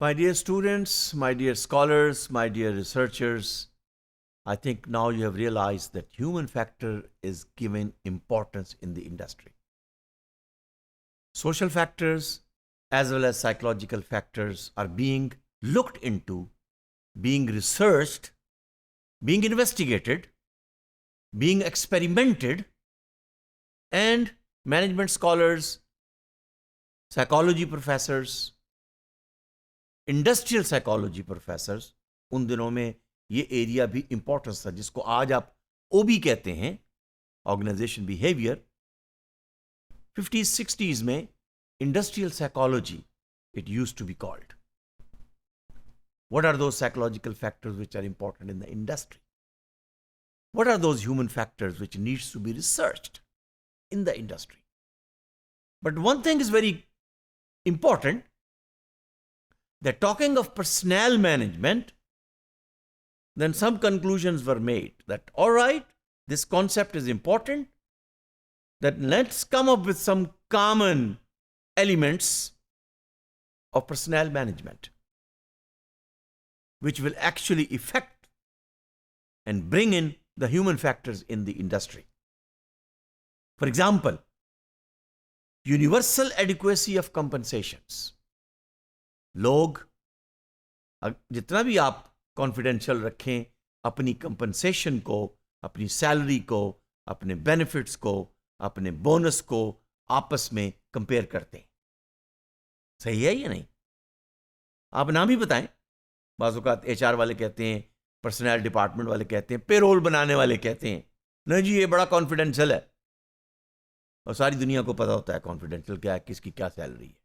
My dear students, my dear scholars, my dear researchers, I think now you have realized that human factor is given importance in the industry. Social factors as well as psychological factors are being looked into, being researched, being investigated, being experimented, and management scholars, psychology professors, industrial psychology professors, उन दिनों में ये area भी importance था, जिसको आज आप ओबी कहते हैं, ऑर्गेनाइजेशन बिहेवियर. 50s 60s में industrial psychology it used to be called. What are those psychological factors which are important in the industry? What are those human factors which needs to be researched in the industry? But one thing is very important, that talking of personnel management, then some conclusions were made that, all right, this concept is important, that let's come up with some common elements of personnel management, which will actually affect and bring in the human factors in the industry. For example, universal adequacy of compensations. लोग जितना भी आप confidential रखें अपनी compensation को, अपनी salary को, अपने बेनिफिट्स को, अपने बोनस को आपस में कंपेयर करते हैं. सही है या नहीं? आप नाम ही बताएं. बाज़-औक़ात एचआर वाले कहते हैं, पर्सनल डिपार्टमेंट वाले कहते हैं, पेरोल बनाने वाले कहते हैं नहीं जी ये बड़ा कॉन्फिडेंशियल है, और सारी दुनिया को पता होता है कॉन्फिडेंशियल क्या है, किसकी क्या सैलरी है.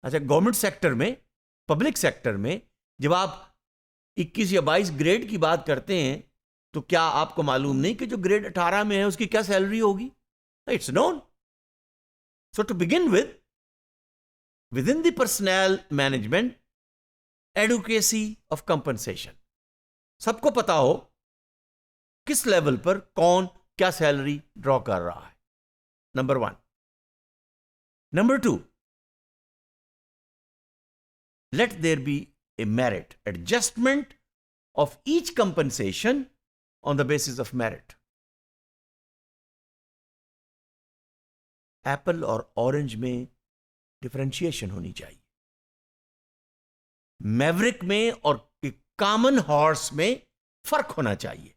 अच्छा, गवर्नमेंट सेक्टर में, पब्लिक सेक्टर में जब आप 21 या 22 ग्रेड की बात करते हैं तो क्या आपको मालूम नहीं कि जो ग्रेड 18 में है उसकी क्या सैलरी होगी? It's known. So to begin with in the personnel management, adequacy of compensation, सबको पता हो किस लेवल पर कौन क्या सैलरी ड्रॉ कर रहा है. Number 1. Number 2, let there be a merit adjustment of each compensation on the basis of merit. Apple और ऑरेंज में डिफरेंशिएशन होनी चाहिए. मैवरिक में और कॉमन हॉर्स में फर्क होना चाहिए.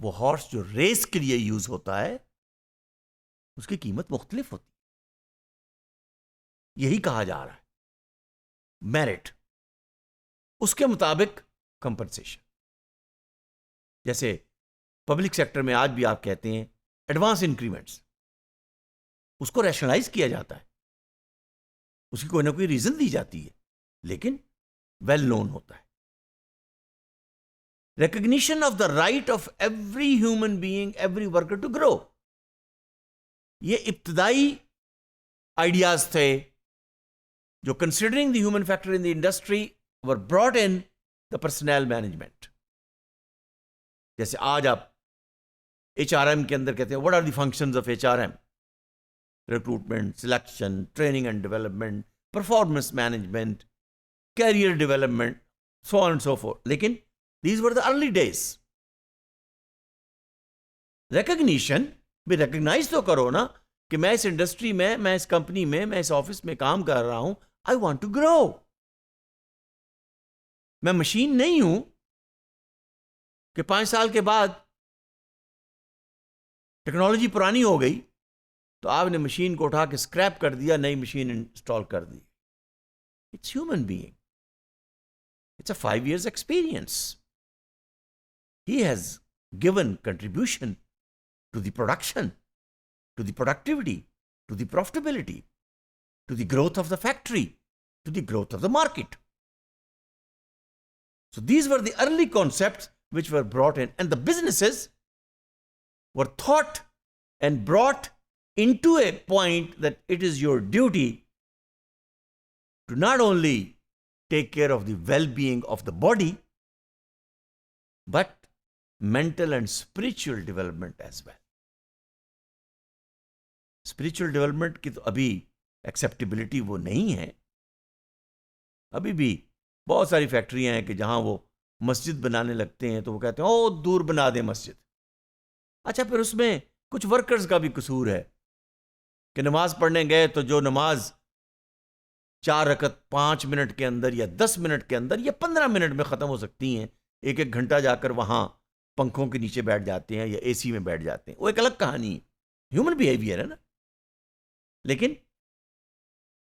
वो हॉर्स जो रेस के लिए यूज होता है उसकी कीमत मुख्तलिफ होती है. यही कहा जा रहा है. मेरिट, उसके मुताबिक कंपनसेशन. जैसे पब्लिक सेक्टर में आज भी आप कहते हैं एडवांस इंक्रीमेंट्स, उसको रैशनलाइज किया जाता है, उसकी कोई ना कोई रीजन दी जाती है, लेकिन वेल नोन होता है. Recognition of the right of every human being, every worker to grow. ये इब्तदाई आइडियाज थे जो considering the human factor in the industry were brought in the personnel management. जैसे आज आप HRM के अंदर कहते हैं what are the functions of HRM? Recruitment, selection, training and development, performance management, career development, so on and so forth. लेकिन these were the early days. Recognition भी recognize तो करो ना कि मैं इस इंडस्ट्री में, मैं इस कंपनी में, मैं इस ऑफिस में काम कर रहा हूं. I want to grow. मैं मशीन नहीं हूं कि 5 साल के बाद टेक्नोलॉजी पुरानी हो गई तो आपने मशीन को उठा के स्क्रैप कर दिया, नई मशीन इंस्टॉल कर दी. It's human being. It's a 5 years experience. He has given contribution to the production, to the productivity, to the profitability, to the growth of the factory, to the growth of the market. So these were the early concepts which were brought in, and the businesses were thought and brought into a point that it is your duty to not only take care of the well-being of the body, but mental and spiritual development as well. Spiritual development की तो अभी acceptability वो नहीं है। अभी भी बहुत सारी फैक्ट्रियां हैं कि जहां वो मस्जिद बनाने लगते हैं तो वो कहते हैं ओ दूर बना दे मस्जिद। अच्छा, फिर उसमें कुछ वर्कर्स का भी कसूर है कि नमाज पढ़ने गए तो जो नमाज 4 रकत 5 मिनट के अंदर या 10 मिनट के अंदर या 15 मिनट में ख़त्म हो सकती हैं, एक एक घंटा जाकर वहां पंखों के नीचे बैठ जाते हैं या एसी में बैठ जाते हैं। वो एक अलग कहानी है, ह्यूमन बिहेवियर है ना। लेकिन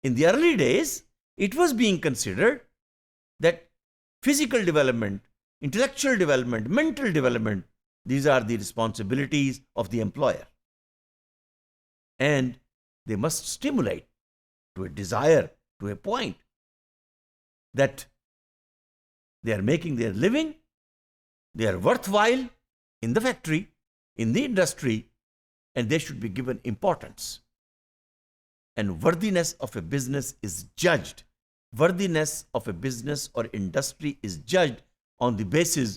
in the early days it was being considered that physical development, intellectual development, mental development, these are the responsibilities of the employer. And they must stimulate to a desire, to a point that they are making their living, they are worthwhile in the factory, in the industry, and they should be given importance. And worthiness of a business is judged. Worthiness of a business or industry is judged on the basis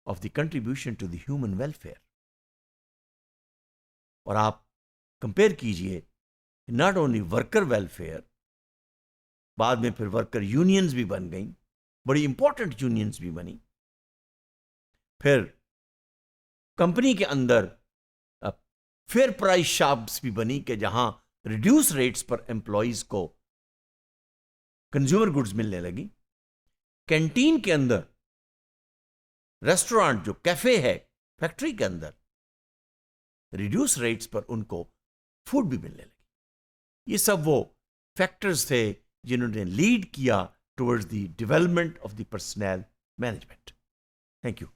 of the contribution to the human welfare. और आप compare कीजिए, not only worker welfare, बाद में फिर worker unions भी बन गई, बड़ी इंपॉर्टेंट यूनियंस भी बनी। फिर कंपनी के अंदर फेयर प्राइस शॉप्स भी बनी कि जहां रिड्यूस रेट्स पर एम्प्लॉइज को कंज्यूमर गुड्स मिलने लगी। कैंटीन के अंदर, रेस्टोरेंट जो कैफे है फैक्ट्री के अंदर, रिड्यूस रेट्स पर उनको फूड भी मिलने लगी। ये सब वो फैक्टर्स थे जिन्होंने लीड किया towards the development of the personnel management. Thank you.